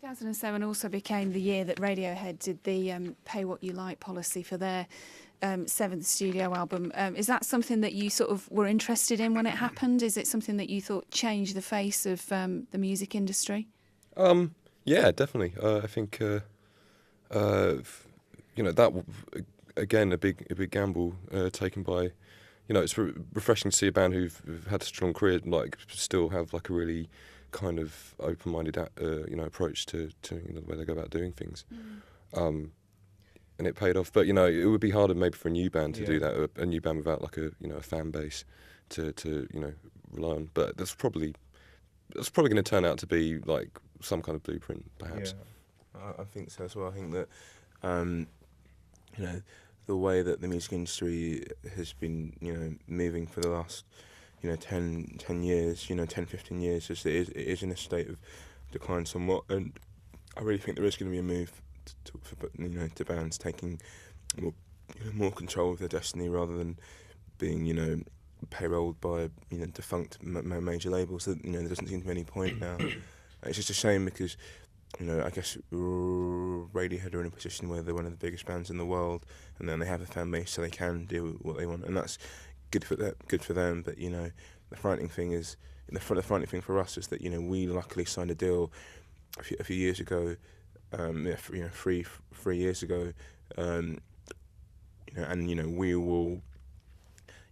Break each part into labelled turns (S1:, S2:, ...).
S1: 2007 also became the year that Radiohead did the pay what you like policy for their seventh studio album. Is that something that you sort of were interested in when it happened? Is it something that you thought changed the face of the music industry?
S2: Yeah, definitely. I think that again a big gamble taken by. It's refreshing to see a band who've had a strong career still have like a really kind of open-minded approach to the way they go about doing things. And it paid off. But it would be harder maybe for a new band to do that, a new band without like a fan base to rely on. But that's probably going to turn out to be like some kind of blueprint, perhaps.
S3: Yeah, I think so as well. I think that the way that the music industry has been moving for the last 10 years, 10, 15 years, it is in a state of decline somewhat, and I really think there is going to be a move to bands taking more control of their destiny rather than being payrolled by defunct major labels. There doesn't seem to be any point now. It's just a shame because I guess Radiohead are in a position where they're one of the biggest bands in the world, and then they have a fan base, so they can do what they want, and that's good for them. But the frightening thing is, the frightening thing for us is that we luckily signed a deal a few years ago, 3 years ago, and we will.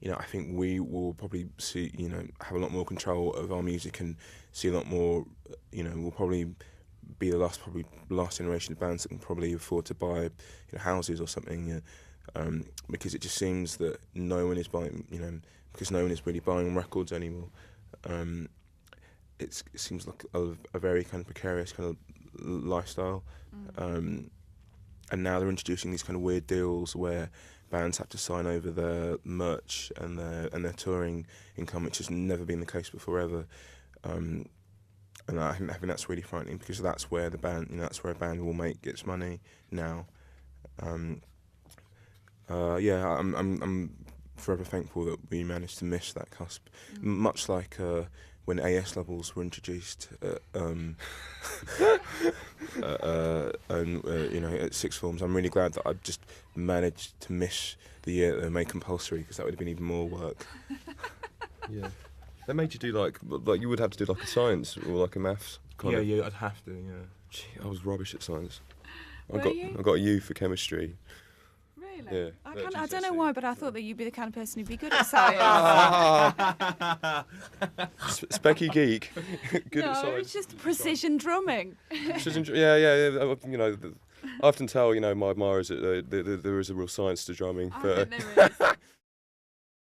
S3: I think we will probably see, have a lot more control of our music and see a lot more. We'll probably be the last generation of bands that can probably afford to buy houses or something, because it just seems that no one is buying, because no one is really buying records anymore. It seems like a very kind of precarious kind of lifestyle, and now they're introducing these kind of weird deals where bands have to sign over their merch and their touring income, which has never been the case before ever. And I think that's really frightening because that's where that's where a band will make its money now. I'm forever thankful that we managed to miss that cusp, much like when AS levels were introduced at sixth forms. I'm really glad that I just managed to miss the year that they made compulsory, because that would have been even more work.
S2: Yeah. They made you do like you would have to do like a science or like a maths kind of.
S3: Yeah, I'd have to. Yeah.
S2: Gee, I was rubbish at science.
S1: I
S2: got a U for chemistry.
S1: Really?
S2: Yeah.
S1: I don't know why, but I thought that you'd be the kind of person who'd be good at science.
S2: Specky geek. Good at
S1: No,
S2: science.
S1: it's just precision drumming.
S2: Yeah. I often tell my admirers that there is a real science to drumming.
S1: I think there is.